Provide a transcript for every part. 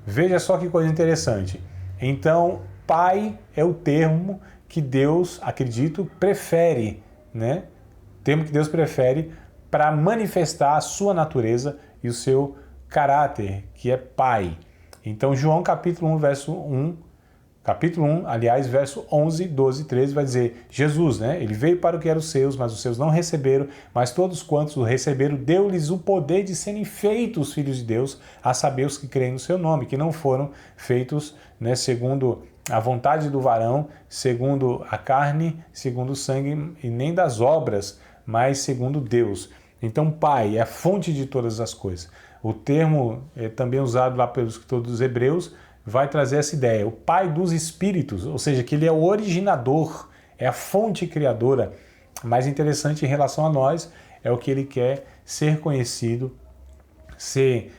Veja só que coisa interessante. Então, pai é o termo que Deus, acredito, prefere, né? Termo que Deus prefere para manifestar a sua natureza e o seu caráter, que é pai. Então, João capítulo 1, verso 11, 12 e 13 vai dizer, Jesus, né? Ele veio para o que era os seus, mas os seus não receberam, mas todos quantos o receberam, deu-lhes o poder de serem feitos filhos de Deus, a saber os que creem no seu nome, que não foram feitos, né, segundo a vontade do varão, segundo a carne, segundo o sangue, e nem das obras, mas segundo Deus. Então, Pai é a fonte de todas as coisas. O termo é também usado lá pelos escritores dos Hebreus, vai trazer essa ideia, o Pai dos Espíritos, ou seja, que ele é o originador, é a fonte criadora. Mais interessante em relação a nós é o que ele quer ser conhecido, ser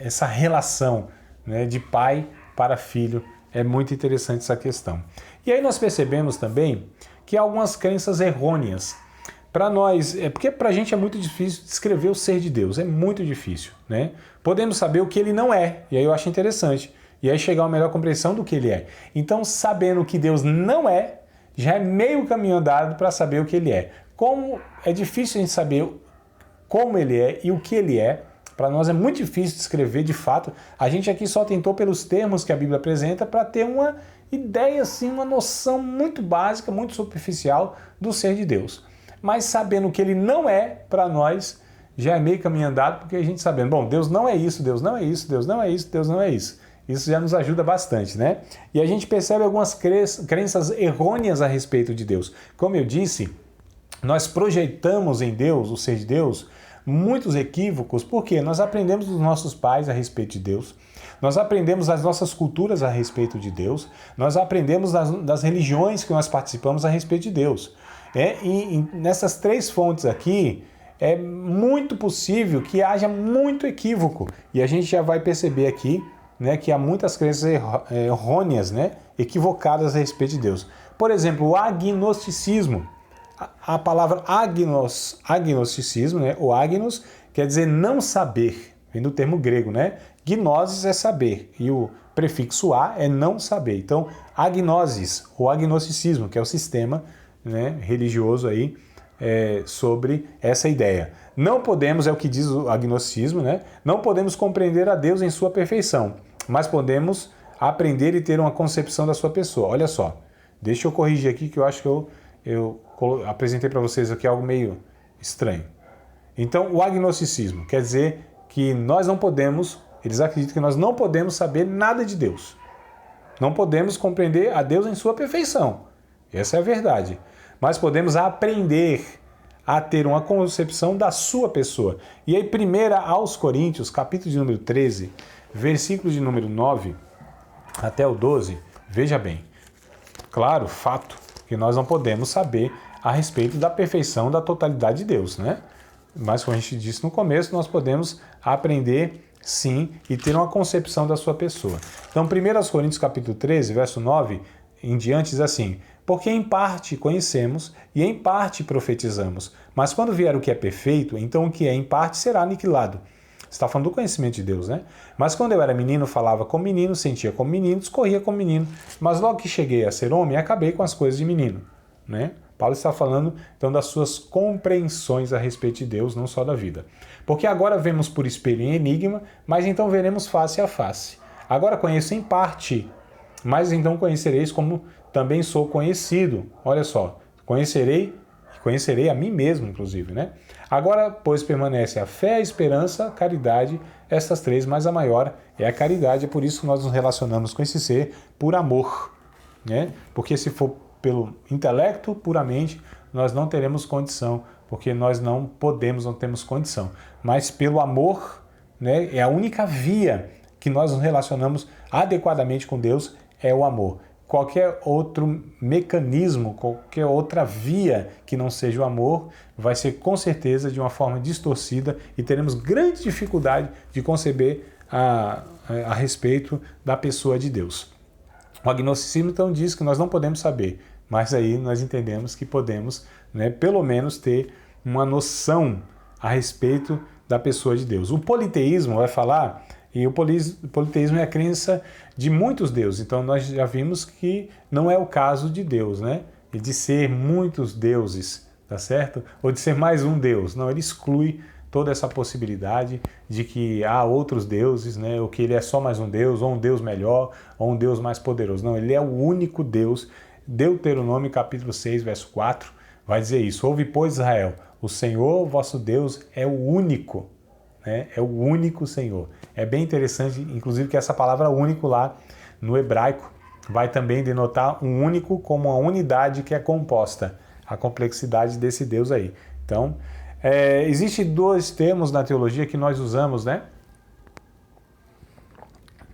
essa relação, né, de pai para filho. É muito interessante essa questão. E aí nós percebemos também que há algumas crenças errôneas. Para nós, porque para a gente é muito difícil descrever o ser de Deus, é muito difícil, né? Podemos saber o que ele não é, e aí eu acho interessante, e aí chegar a uma melhor compreensão do que ele é. Então, sabendo o que Deus não é, já é meio caminho andado para saber o que ele é. Como é difícil a gente saber como ele é e o que ele é, para nós é muito difícil descrever de fato, a gente aqui só tentou pelos termos que a Bíblia apresenta para ter uma ideia, assim, uma noção muito básica, muito superficial do ser de Deus. Mas sabendo que ele não é, para nós, já é meio caminho andado, porque a gente sabendo, bom, Deus não é isso, Deus não é isso, Deus não é isso, Deus não é isso. Isso já nos ajuda bastante, né? E a gente percebe algumas crenças errôneas a respeito de Deus. Como eu disse, nós projetamos em Deus, o ser de Deus, muitos equívocos, porque nós aprendemos dos nossos pais a respeito de Deus, nós aprendemos das nossas culturas a respeito de Deus, nós aprendemos das religiões que nós participamos a respeito de Deus. E nessas três fontes aqui, é muito possível que haja muito equívoco. E a gente já vai perceber aqui, né, que há muitas crenças errôneas, né, equivocadas a respeito de Deus. Por exemplo, o agnosticismo. A palavra agnosticismo, né, o agnos, quer dizer não saber. Vem do termo grego, né? Gnosis é saber. E o prefixo a é não saber. Então, agnosis, ou agnosticismo, que é o sistema, né, religioso aí, sobre essa ideia. Não podemos, é o que diz o agnosticismo, né? Não podemos compreender a Deus em sua perfeição, mas podemos aprender e ter uma concepção da sua pessoa. Olha só, deixa eu corrigir aqui que eu acho que eu apresentei para vocês aqui algo meio estranho. Então, o agnosticismo quer dizer que nós não podemos, eles acreditam que nós não podemos saber nada de Deus. Não podemos compreender a Deus em sua perfeição. Essa é a verdade. Mas podemos aprender a ter uma concepção da sua pessoa. E aí, 1 aos Coríntios, capítulo de número 13, versículo de número 9 até o 12, veja bem. Claro, fato, que nós não podemos saber a respeito da perfeição, da totalidade de Deus, né? Mas, como a gente disse no começo, nós podemos aprender, sim, e ter uma concepção da sua pessoa. Então, 1 aos Coríntios, capítulo 13, verso 9 em diante, diz assim: porque em parte conhecemos e em parte profetizamos, mas quando vier o que é perfeito, então o que é em parte será aniquilado. Está falando do conhecimento de Deus, né? Mas quando eu era menino, falava como menino, sentia como menino, discorria como menino, mas logo que cheguei a ser homem, acabei com as coisas de menino, né? Paulo está falando, então, das suas compreensões a respeito de Deus, não só da vida. Porque agora vemos por espelho em enigma, mas então veremos face a face. Agora conheço em parte, mas então conhecereis como também sou conhecido. Olha só, conhecerei a mim mesmo, inclusive, né? Agora, pois, permanece a fé, a esperança, a caridade, estas três, mas a maior é a caridade, é por isso que nós nos relacionamos com esse ser por amor, né? Porque se for pelo intelecto puramente, nós não teremos condição, porque nós não temos condição. Mas pelo amor, né, é a única via que nós nos relacionamos adequadamente com Deus, é o amor. Qualquer outro mecanismo, qualquer outra via que não seja o amor, vai ser com certeza de uma forma distorcida e teremos grande dificuldade de conceber a respeito da pessoa de Deus. O agnosticismo então diz que nós não podemos saber, mas aí nós entendemos que podemos, né, pelo menos ter uma noção a respeito da pessoa de Deus. O politeísmo vai falar E o politeísmo é a crença de muitos deuses. Então nós já vimos que não é o caso de Deus, né? E de ser muitos deuses, tá certo? Ou de ser mais um Deus. Não, ele exclui toda essa possibilidade de que há outros deuses, né? Ou que ele é só mais um Deus, ou um Deus melhor, ou um Deus mais poderoso. Não, ele é o único Deus. Deuteronômio capítulo 6, verso 4, vai dizer isso. Ouve, pois, Israel, o Senhor, vosso Deus, é o único, né? É o único Senhor. É bem interessante, inclusive, que essa palavra único lá no hebraico vai também denotar um único como uma unidade que é composta, a complexidade desse Deus aí. Então, existem dois termos na teologia que nós usamos, né?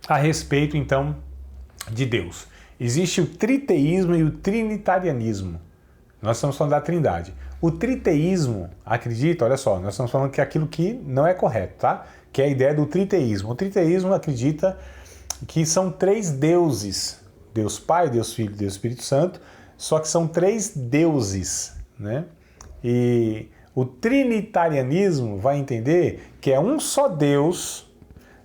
A respeito, então, de Deus. Existe o triteísmo e o trinitarianismo. Nós estamos falando da trindade. O triteísmo, acredita, olha só, nós estamos falando que é aquilo que não é correto, tá? Que é a ideia do triteísmo. O triteísmo acredita que são três deuses. Deus Pai, Deus Filho e Deus Espírito Santo, só que são três deuses, né? E o trinitarianismo vai entender que é um só Deus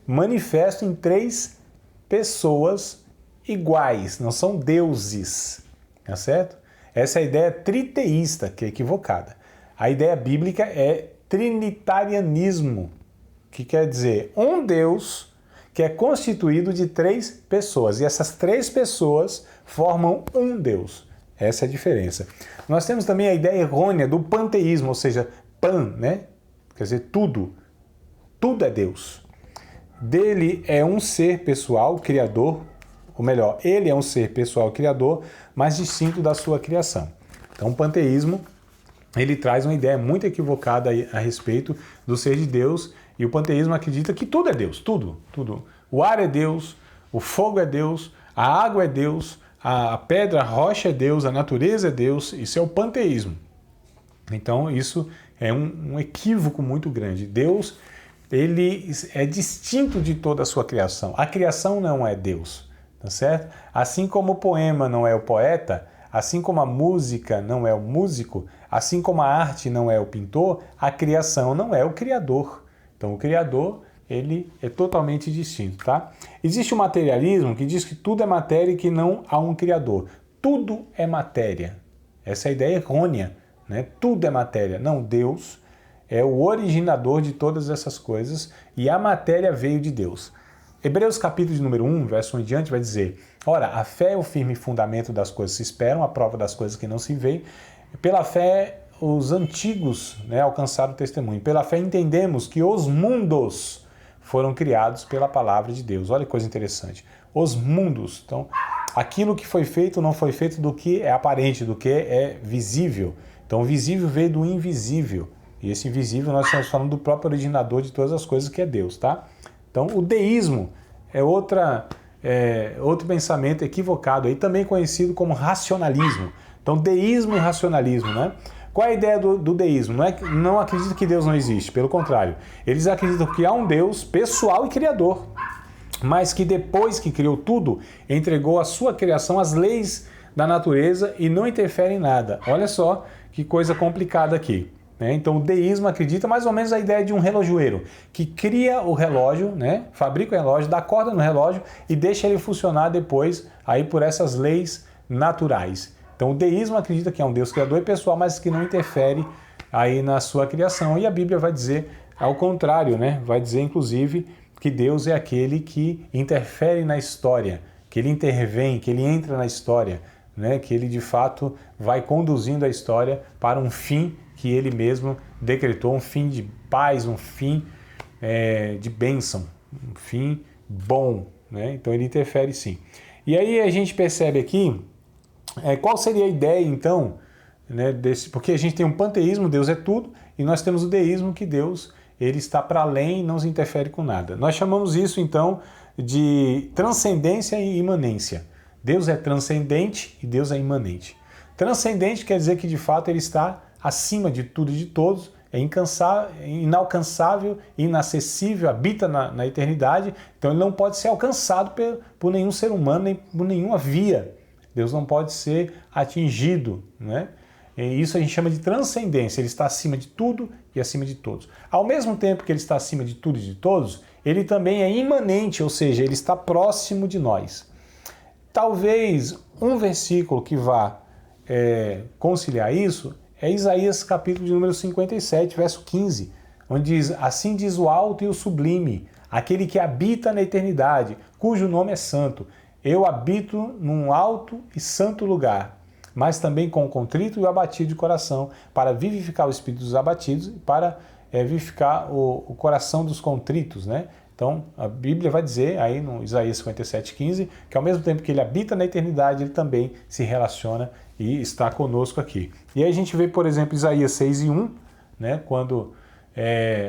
manifesto em três pessoas iguais, não são deuses, tá certo? Essa é a ideia triteísta, que é equivocada. A ideia bíblica é trinitarianismo, que quer dizer um Deus que é constituído de três pessoas, e essas três pessoas formam um Deus. Essa é a diferença. Nós temos também a ideia errônea do panteísmo, ou seja, pan, né? Quer dizer, tudo é Deus. Dele é um ser pessoal, criador, ou melhor, ele é um ser pessoal, criador, mas distinto da sua criação. Então, o panteísmo, ele traz uma ideia muito equivocada a respeito do ser de Deus, e o panteísmo acredita que tudo é Deus, tudo. O ar é Deus, o fogo é Deus, a água é Deus, a pedra, a rocha é Deus, a natureza é Deus. Isso é o panteísmo. Então, isso é um equívoco muito grande. Deus, ele é distinto de toda a sua criação. A criação não é Deus, tá certo? Assim como o poema não é o poeta, assim como a música não é o músico, assim como a arte não é o pintor, a criação não é o criador. Então, o criador, ele é totalmente distinto, tá? Existe o materialismo que diz que tudo é matéria e que não há um criador. Tudo é matéria. Essa é a ideia errônea, né? Tudo é matéria. Não, Deus é o originador de todas essas coisas e a matéria veio de Deus. Hebreus capítulo de número 1, verso 1 em diante, vai dizer: ora, a fé é o firme fundamento das coisas que se esperam, a prova das coisas que não se veem. Pela fé, os antigos, né, alcançaram o testemunho. Pela fé entendemos que os mundos foram criados pela palavra de Deus. Olha que coisa interessante. Os mundos. Então, aquilo que foi feito não foi feito do que é aparente, do que é visível. Então, o visível veio do invisível. E esse invisível nós estamos falando do próprio originador de todas as coisas, que é Deus, tá? Então, o deísmo é outro pensamento equivocado, aí também conhecido como racionalismo. Então, deísmo e racionalismo, né? Qual é a ideia do deísmo? Não acredita que Deus não existe, pelo contrário. Eles acreditam que há um Deus pessoal e criador, mas que depois que criou tudo, entregou a sua criação às leis da natureza e não interfere em nada. Olha só que coisa complicada aqui. Então o deísmo acredita mais ou menos a ideia de um relojoeiro, que cria o relógio, né? Fabrica o relógio, dá corda no relógio e deixa ele funcionar depois aí por essas leis naturais. Então o deísmo acredita que é um Deus criador e pessoal, mas que não interfere aí na sua criação. E a Bíblia vai dizer ao contrário, né? Vai dizer inclusive que Deus é aquele que interfere na história, que ele intervém, que ele entra na história, né? Que ele de fato vai conduzindo a história para um fim que ele mesmo decretou, um fim de paz, um fim de bênção, um fim bom, né? Então ele interfere sim. E aí a gente percebe aqui qual seria a ideia então, né, porque a gente tem um panteísmo, Deus é tudo, e nós temos o deísmo, que Deus ele está para além e não se interfere com nada. Nós chamamos isso então de transcendência e imanência. Deus é transcendente e Deus é imanente. Transcendente quer dizer que de fato ele está acima de tudo e de todos, é inalcançável, inacessível, habita na eternidade, então ele não pode ser alcançado por nenhum ser humano, nem por nenhuma via. Deus não pode ser atingido, né? E isso a gente chama de transcendência, ele está acima de tudo e acima de todos. Ao mesmo tempo que ele está acima de tudo e de todos, ele também é imanente, ou seja, ele está próximo de nós. Talvez um versículo que vá conciliar isso é Isaías capítulo de número 57, verso 15, onde diz: assim diz o alto e o sublime, aquele que habita na eternidade, cujo nome é santo. Eu habito num alto e santo lugar, mas também com o contrito e o abatido de coração, para vivificar o espírito dos abatidos e para vivificar o coração dos contritos, né? Então, a Bíblia vai dizer aí no Isaías 57,15 que ao mesmo tempo que ele habita na eternidade, ele também se relaciona e está conosco aqui. E aí a gente vê, por exemplo, Isaías 6:1, né? Quando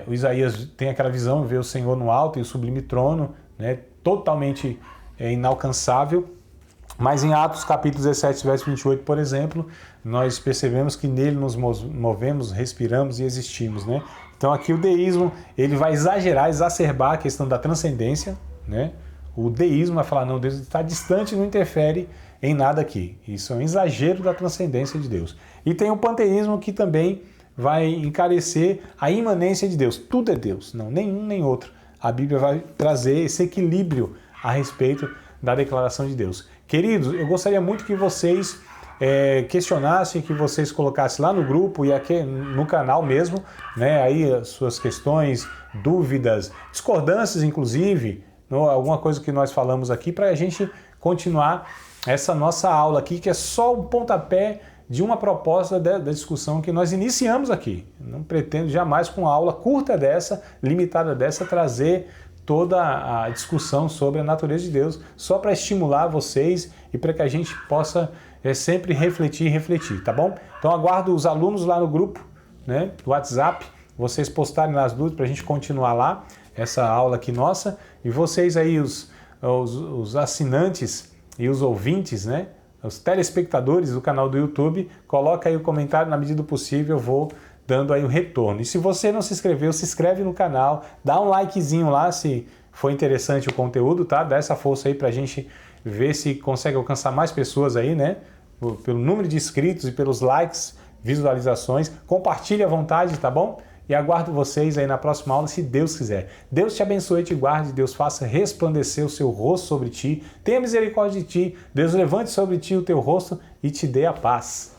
o Isaías tem aquela visão, vê o Senhor no alto e o sublime trono, né? Totalmente inalcançável. Mas em Atos capítulo 17, verso 28, por exemplo, nós percebemos que nele nos movemos, respiramos e existimos, né? Então aqui o deísmo, ele vai exagerar, exacerbar a questão da transcendência, né? O deísmo vai falar, não, Deus está distante, não interfere em nada aqui. Isso é um exagero da transcendência de Deus. E tem o panteísmo que também vai encarecer a imanência de Deus. Tudo é Deus, não, nenhum nem outro. A Bíblia vai trazer esse equilíbrio a respeito da declaração de Deus. Queridos, eu gostaria muito que vocês questionassem, que vocês colocassem lá no grupo e aqui no canal mesmo, né, aí as suas questões, dúvidas, discordâncias inclusive, alguma coisa que nós falamos aqui, para a gente continuar essa nossa aula aqui, que é só o pontapé de uma proposta da discussão que nós iniciamos aqui. Não pretendo jamais, com uma aula curta dessa, limitada dessa, trazer toda a discussão sobre a natureza de Deus, só para estimular vocês e para que a gente possa sempre refletir, tá bom? Então aguardo os alunos lá no grupo, né, do WhatsApp, vocês postarem nas dúvidas para a gente continuar lá, essa aula aqui nossa, e vocês aí, os assinantes e os ouvintes, né, os telespectadores do canal do YouTube, coloca aí o comentário, na medida do possível eu vou dando aí o retorno. E se você não se inscreveu, se inscreve no canal, dá um likezinho lá se for interessante o conteúdo, tá? Dá essa força aí pra gente ver se consegue alcançar mais pessoas aí, né? Pelo número de inscritos e pelos likes, visualizações. Compartilhe à vontade, tá bom? E aguardo vocês aí na próxima aula, se Deus quiser. Deus te abençoe e te guarde, Deus faça resplandecer o seu rosto sobre ti, tenha misericórdia de ti, Deus levante sobre ti o teu rosto e te dê a paz.